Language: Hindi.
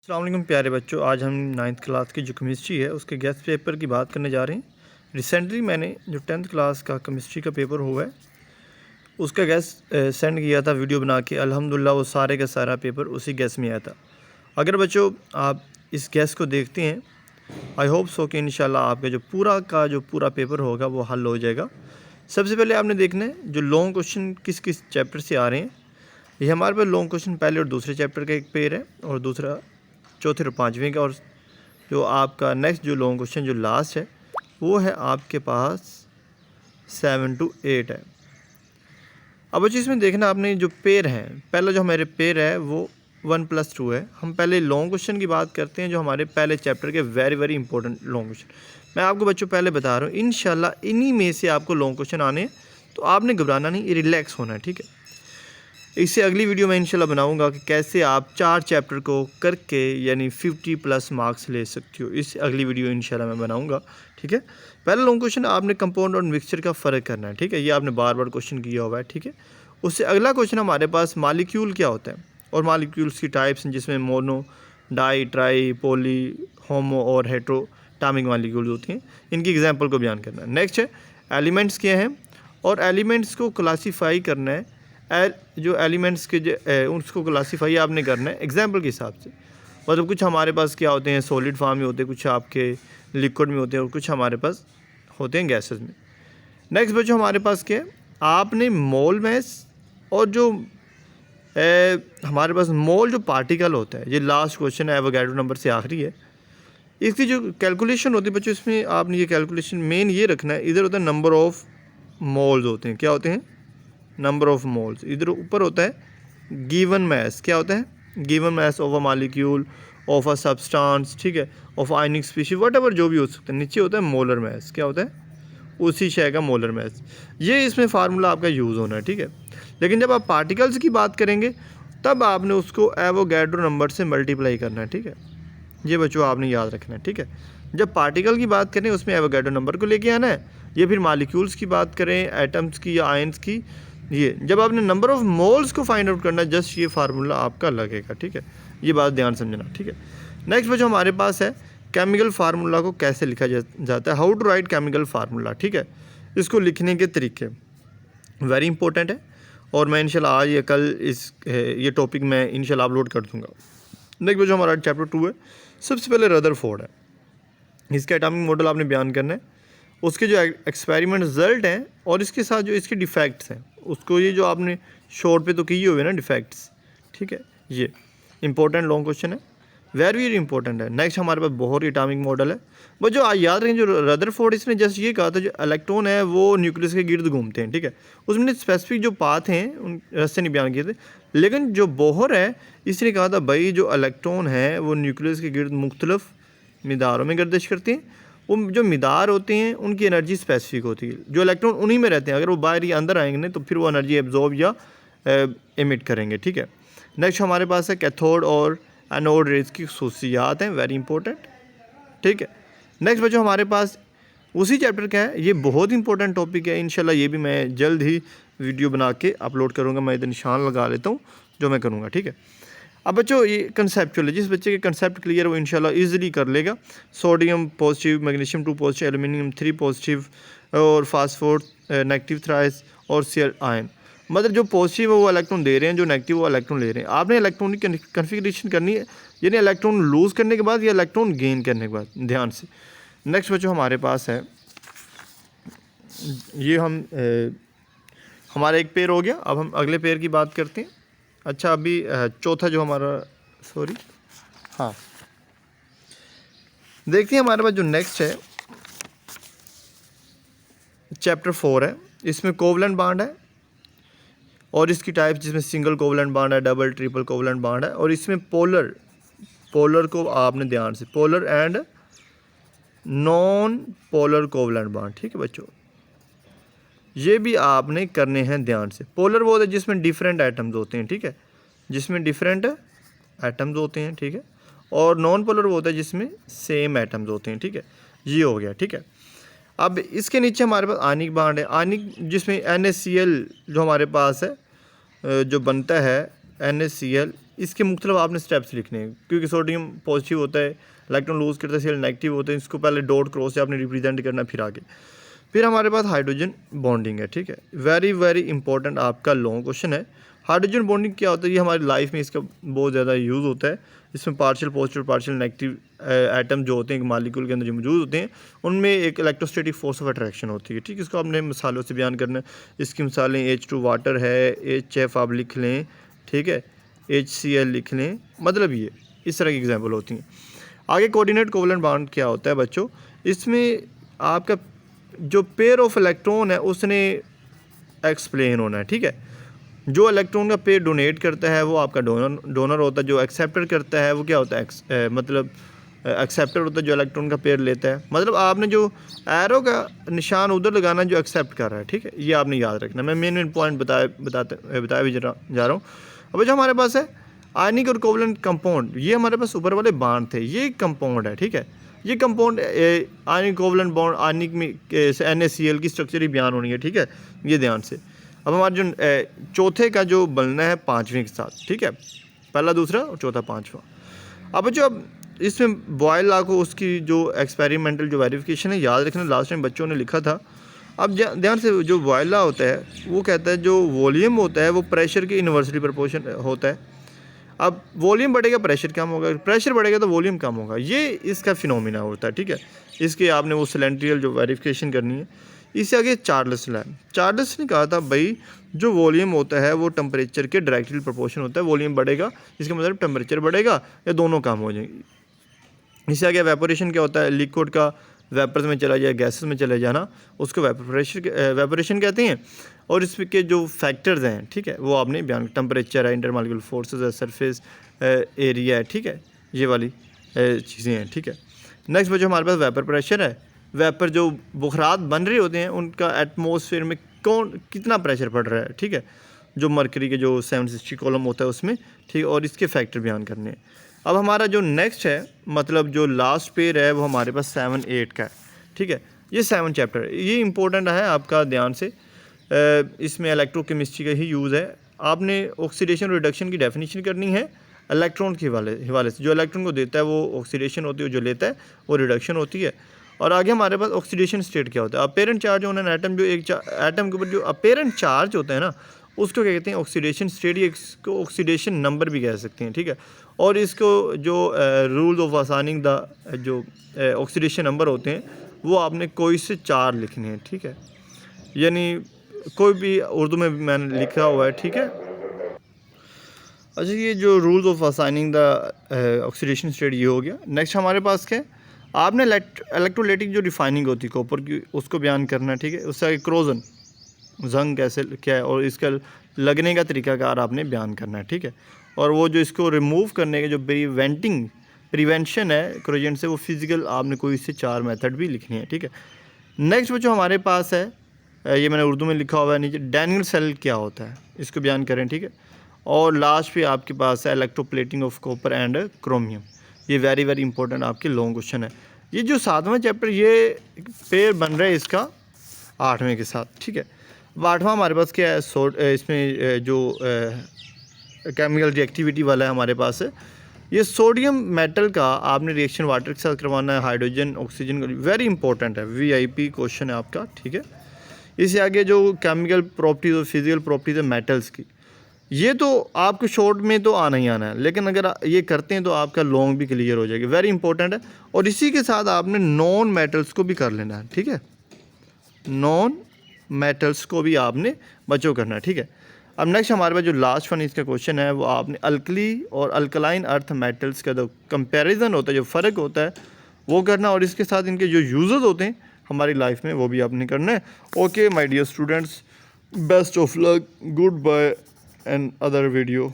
अस्सलाम वालेकुम प्यारे बच्चों, आज हम 9th क्लास की जो केमिस्ट्री है उसके गेस्ट पेपर की बात करने जा रहे हैं। रिसेंटली मैंने जो 10th क्लास का केमिस्ट्री का पेपर हुआ है उसका गेस्ट सेंड किया था वीडियो बना के। अल्हम्दुलिल्लाह वो सारे का सारा पेपर उसी गेस्ट में आया था। अगर बच्चों आप इस गेस्ट को देखते हैं, आई होप सो कि इंशाल्लाह आपका जो पूरा पेपर होगा वो हल हो जाएगा। सबसे पहले आपने देखना है जो लॉन्ग क्वेश्चन किस किस चैप्टर से आ रहे हैं। ये हमारे पास लॉन्ग क्वेश्चन पहले और दूसरे चैप्टर का एक पेयर है और दूसरा चौथे और पाँचवें का, और जो आपका नेक्स्ट जो लॉन्ग क्वेश्चन जो लास्ट है वो है आपके पास 7 to 8 है। अब बच्चों इसमें देखना आपने जो पेयर है, पहला जो हमारे पेयर है वो 1+2 है। हम पहले लॉन्ग क्वेश्चन की बात करते हैं जो हमारे पहले चैप्टर के वेरी इंपॉर्टेंट लॉन्ग क्वेश्चन। मैं आपको बच्चों पहले बता रहा हूँ, इंशाल्लाह इन्हीं में से आपको लॉन्ग क्वेश्चन आने हैं, तो आपने घबराना नहीं, रिलैक्स होना है, ठीक है। इससे अगली वीडियो में इंशाल्लाह बनाऊंगा कि कैसे आप 4 चैप्टर को करके यानी 50+ मार्क्स ले सकते हो। इस अगली वीडियो इंशाल्लाह मैं बनाऊंगा, ठीक है। पहला लॉन्ग क्वेश्चन आपने कंपाउंड और मिक्सचर का फ़र्क करना है, ठीक है। ये आपने बार बार क्वेश्चन किया हुआ है, ठीक है। उससे अगला क्वेश्चन हमारे पास मालिक्यूल क्या होता है और मालिक्यूल्स की टाइप्स हैं, जिसमें मोनो, डाई, ट्राई, पॉली, होमो और हेट्रोटामिक मालिक्यूल्स होती हैं। इनकी एग्जाम्पल को बयान करना है। नेक्स्ट है एलिमेंट्स क्या हैं और एलिमेंट्स को क्लासीफाई करना है। जो एलिमेंट्स के उसको क्लासीफाई आपने करना है एग्जाम्पल के हिसाब से। मतलब कुछ हमारे पास क्या होते हैं, सॉलिड फॉर्म में होते हैं, कुछ आपके लिक्विड में होते हैं और कुछ हमारे पास होते हैं गैसेस में। नेक्स्ट बच्चों हमारे पास क्या है, आपने मोल मैस और जो हमारे पास मोल जो पार्टिकल होता है, ये लास्ट क्वेश्चन है, एवोगाड्रो नंबर से आखिरी है। इसकी जो कैलकुलेशन होती है बच्चों, इसमें आपने ये कैलकुलेशन मेन ये रखना है, इधर होता है नंबर ऑफ मोल्स होते हैं, क्या होते हैं, नंबर ऑफ मोल्स। इधर ऊपर होता है गिवन मैस, क्या होता है, given mass of a molecule, of a substance, ठीक है, ऑफ आयनिक स्पीशीज, व्हाटएवर जो भी हो सकता है। नीचे होता है मोलर मैस, क्या होता है, उसी शय का मोलर मैस। ये इसमें फार्मूला आपका यूज़ होना है, ठीक है। लेकिन जब आप पार्टिकल्स की बात करेंगे तब आपने उसको एवोगाड्रो नंबर से मल्टीप्लाई करना है, ठीक है। ये बच्चों आपने याद रखना है, ठीक है। जब पार्टिकल की बात करें उसमें एवोगाड्रो नंबर को लेके आना है, या फिर मॉलिक्यूल्स की बात करें, एटम्स की या आयंस की, ये जब आपने नंबर ऑफ मोल्स को फाइंड आउट करना है, जस्ट ये फार्मूला आपका लगेगा, ठीक है। ये बात ध्यान समझना, ठीक है। नेक्स्ट बच्चों हमारे पास है केमिकल फार्मूला को कैसे लिखा जाता है, how to write chemical formula, ठीक है। इसको लिखने के तरीके वेरी इंपॉर्टेंट है, और मैं इंशाल्लाह आज या कल ये टॉपिक मैं इंशाल्लाह अपलोड कर दूँगा। नेक्स्ट बच्चों हमारा चैप्टर 2 है। सबसे पहले रदरफोर्ड है, इसका एटॉमिक मॉडल आपने बयान करना है, उसके जो एक्सपेरिमेंट रिजल्ट हैं और इसके साथ जो इसके डिफेक्ट्स हैं उसको, ये जो आपने शॉर्ट पे तो किए हुए ना डिफेक्ट्स, ठीक है। ये इंपॉर्टेंट लॉन्ग क्वेश्चन है, वेरी इंपॉर्टेंट है। नेक्स्ट हमारे पास बोहर एटॉमिक मॉडल है। बस जो याद रखें, जो रदरफोर्ड इसने जस्ट ये कहा था जो इलेक्ट्रॉन है वो न्यूक्लियस के गिर्द घूमते हैं, ठीक है। उसमें स्पेसिफिक जो पाथ हैं उन रस्ते नहीं बयान किए थे। लेकिन जो बोहर है इसने कहा था भाई जो इलेक्ट्रॉन है वो न्यूक्लियस के गिर्द मुख्तलिफ मिदारों में गर्दिश करते हैं। वो जो मिदार होते हैं उनकी एनर्जी स्पेसिफिक होती है, जो इलेक्ट्रॉन उन्हीं में रहते हैं। अगर वो बाहर या अंदर आएंगे तो फिर वो एनर्जी एब्जॉर्ब या एमिट करेंगे, ठीक है। नेक्स्ट हमारे पास है कैथोड और एनोड रेज की खसूसियात हैं, वेरी इंपॉर्टेंट, ठीक है। नेक्स्ट बच्चों हमारे पास उसी चैप्टर का है, ये बहुत इंपॉर्टेंट टॉपिक है। इंशाल्लाह ये भी मैं जल्द ही वीडियो बना के अपलोड करूँगा। मैं इधर निशान लगा लेता हूँ जो मैं करूँगा, ठीक है। अब बच्चों ये कंसेप्चुअल है, जिस बच्चे के कंसेप्ट क्लियर है वो इंशाल्लाह इजीली कर लेगा। Sodium positive, magnesium 2 positive, aluminium 3 positive और फास्फोर नेगेटिव थ्राइस और Cl आयन। मतलब जो पॉजिटिव है वो इलेक्ट्रॉन दे रहे हैं, जो नेगेटिव वो इलेक्ट्रॉन ले रहे हैं। आपने इलेक्ट्रॉन की कन्फिगरेशन करनी है, यानी इलेक्ट्रॉन लूज़ करने के बाद या इलेक्ट्रॉन गेन करने के बाद, ध्यान से। नेक्स्ट बच्चों हमारे पास है ये हमारा एक पेयर हो गया। अब हम अगले पेयर की बात करते हैं। अच्छा अभी चौथा जो हमारा हाँ देखते हैं हमारे पास जो नेक्स्ट है चैप्टर 4 है। इसमें कोवलेंट बॉन्ड है और इसकी टाइप, जिसमें सिंगल कोवलेंट बॉन्ड है, डबल ट्रिपल कोवलेंट बॉन्ड है, और इसमें पोलर को आपने ध्यान से, polar and non polar covalent bond, ठीक है बच्चों, ये भी आपने करने हैं ध्यान से। पोलर वो होता है जिसमें डिफरेंट एटम्स होते हैं, ठीक है, जिसमें डिफरेंट एटम्स होते हैं, ठीक है। और नॉन पोलर वो होता है जिसमें सेम एटम्स होते हैं, ठीक है। ये हो गया, ठीक है। अब इसके नीचे हमारे पास आयनिक बॉन्ड है, आयनिक जिसमें NaCl जो हमारे पास है जो बनता है NaCl, इसके मुख्तलिफ आपने स्टेप्स लिखने हैं, क्योंकि सोडियम पॉजिटिव होता है, इलेक्ट्रॉन लूज करता है, Cl नेगेटिव होता है, इसको पहले डॉट क्रॉस से आपने रिप्रेजेंट करना फिर आगे। फिर हमारे पास हाइड्रोजन बॉन्डिंग है, ठीक है, वेरी वेरी इंपॉर्टेंट आपका लॉन्ग क्वेश्चन है। हाइड्रोजन बॉन्डिंग क्या होता है, ये हमारी लाइफ में इसका बहुत ज़्यादा यूज़ होता है। इसमें partial positive partial negative atom जो होते हैं मालिक्यूल के अंदर जो मौजूद होते हैं, उनमें एक इलेक्ट्रोस्टैटिक फोर्स ऑफ अट्रैक्शन होती है, ठीक है। इसको आपने मिसालों से बयान करना है। इसकी मिसालें H2 वाटर है, HF आप लिख लें, ठीक है, HCl लिख लें, मतलब ये इस तरह की एग्जाम्पल होती हैं। आगे कोऑर्डिनेट कोवलेंट बॉन्ड क्या होता है बच्चों, इसमें आपका जो पेयर ऑफ इलेक्ट्रॉन है उसने एक्सप्लेन होना है, ठीक है। जो इलेक्ट्रॉन का पेयर डोनेट करता है वो आपका डोनर होता है, जो एक्सेप्टर करता है वो क्या होता है, मतलब एक्सेप्टर होता है जो इलेक्ट्रॉन का पेयर लेता है। मतलब आपने जो एरो का निशान उधर लगाना जो एक्सेप्ट कर रहा है, ठीक है, ये आपने याद रखना। मैं मेन पॉइंट बताया भी जा रहा हूँ। अब जो हमारे पास है आयनिक और कोवलेंट कंपाउंड, ये हमारे पास ऊपर वाले बांड थे, ये कंपाउंड है, ठीक है। ये कंपाउंड आयनिक कोवलेंट बॉन्ड आयनिक में NaCl की स्ट्रक्चर ही बयान होनी है, ठीक है, ये ध्यान से। अब हमारे जो चौथे का जो बनना है पाँचवें के साथ, ठीक है, पहला दूसरा और चौथा पाँचवा। अब जो इसमें बॉयल लॉ को उसकी जो एक्सपेरिमेंटल जो वेरिफिकेशन है याद रखना, लास्ट टाइम बच्चों ने लिखा था। अब ध्यान से, जो बॉयल लॉ होता है वो कहता है जो वॉल्यूम होता है वो प्रेशर के इन्वर्सली प्रोपोर्शन होता है। अब वॉल्यूम बढ़ेगा प्रेशर कम होगा, प्रेशर बढ़ेगा तो वॉल्यूम कम होगा, ये इसका फिनोमिना होता है, ठीक है। इसके आपने वो सिलेंड्रियल जो वेरिफिकेशन करनी है। इससे आगे चार्ल्स ने कहा था भाई जो वॉल्यूम होता है वो टेम्परेचर के डायरेक्टली प्रोपोर्शन होता है, वॉल्यूम बढ़ेगा इसका मतलब टेम्परेचर बढ़ेगा या दोनों कम हो जाएंगे। इससे आगे वेपोरेशन क्या होता है, लिक्विड का वेपर्स में चला जाए गैसेस में चले जाना, उसको वेपोरेशन कहते हैं। और इसके जो फैक्टर्स हैं, ठीक है, वो आपने बयान, टेम्परेचर है, इंटरमॉलिक्यूलर फोर्सेस है, सरफेस एरिया है, ठीक है, ये वाली चीज़ें हैं, ठीक है। नेक्स्ट बच्चों हमारे पास वेपर प्रेशर है। वेपर जो बुखरात बन रहे होते हैं उनका एटमॉस्फेयर में कितना प्रेशर पड़ रहा है, ठीक है, जो मरकरी के जो 760 कॉलम होता है उसमें, ठीक है, और इसके फैक्टर बयान करने हैं। अब हमारा जो नेक्स्ट है, मतलब जो लास्ट पेयर है वो हमारे पास 7-8 का है, ठीक है। ये 7 चैप्टर है, ये इंपॉर्टेंट है आपका ध्यान से। इसमें इलेक्ट्रोकेमिस्ट्री का ही यूज़ है। आपने ऑक्सीडेशन और रिडक्शन की डेफिनेशन करनी है इलेक्ट्रॉन के हवाले से। जो इलेक्ट्रॉन को देता है वो ऑक्सीडेशन होती है, जो लेता है वो रिडक्शन होती है। और आगे हमारे पास ऑक्सीडेशन स्टेट क्या होता है, apparent charge on an atom, जो एक एटम के ऊपर जो अपेरेंट चार्ज होता है ना उसको क्या कहते हैं, ऑक्सीडेशन स्टेट, या इसको ऑक्सीडेशन नंबर भी कह सकते हैं, ठीक है। और इसको जो रूल्स ऑफ असाइनिंग द जो ऑक्सीडेशन नंबर होते हैं वो आपने कोई से 4 लिखने हैं, ठीक है, यानी कोई भी उर्दू में भी मैंने लिखा हुआ है, ठीक है। अच्छा, ये जो rules of assigning the oxidation state ये हो गया। नेक्स्ट हमारे पास क्या है, आपने इलेक्ट्रोलाइटिक जो रिफाइनिंग होती है कॉपर की उसको बयान करना है, ठीक है। उससे आगे क्रोजन जंग कैसे क्या है और इसका लगने का तरीकाकार आपने बयान करना है, ठीक है। और वो जो इसको रिमूव करने के जो प्रिवेंशन है क्रोजन से, वो फिज़िकल आपने कोई इससे 4 मेथड भी लिखनी है, ठीक है। नेक्स्ट जो हमारे पास है, ये मैंने उर्दू में लिखा हुआ है नीचे, डैनियल सेल क्या होता है इसको बयान करें, ठीक है। और लास्ट पे आपके पास है electroplating of copper and chromium. ये वेरी वेरी इंपॉर्टेंट आपके लॉन्ग क्वेश्चन है। ये जो 7वां चैप्टर ये पेयर बन रहा है इसका 8वें के साथ, ठीक है। अब 8वां हमारे पास क्या है, इसमें जो केमिकल रिएक्टिविटी वाला है हमारे पास है, ये सोडियम मेटल का आपने रिएक्शन वाटर के साथ करवाना है, हाइड्रोजन ऑक्सीजन, वेरी इंपॉर्टेंट है, VIP क्वेश्चन है आपका, ठीक है। इससे आगे जो केमिकल प्रॉपर्टीज और फिजिकल प्रॉपर्टीज है मेटल्स की, ये तो आपको शॉर्ट में तो आना ही आना है, लेकिन अगर ये करते हैं तो आपका लॉन्ग भी क्लियर हो जाएगा, वेरी इंपॉर्टेंट है। और इसी के साथ आपने नॉन मेटल्स को भी कर लेना है, ठीक है, नॉन मेटल्स को भी आपने बच्चों करना है, ठीक है। अब नेक्स्ट हमारे पास जो लास्ट वन इसका क्वेश्चन है वो आपने अल्कली और अल्कलाइन अर्थ मेटल्स का जो कंपैरिजन होता है, जो फ़र्क होता है वो करना, और इसके साथ इनके जो यूजेस होते हैं हमारी लाइफ में वो भी आपने करना है। Okay my dear students, best of luck, good bye and other video.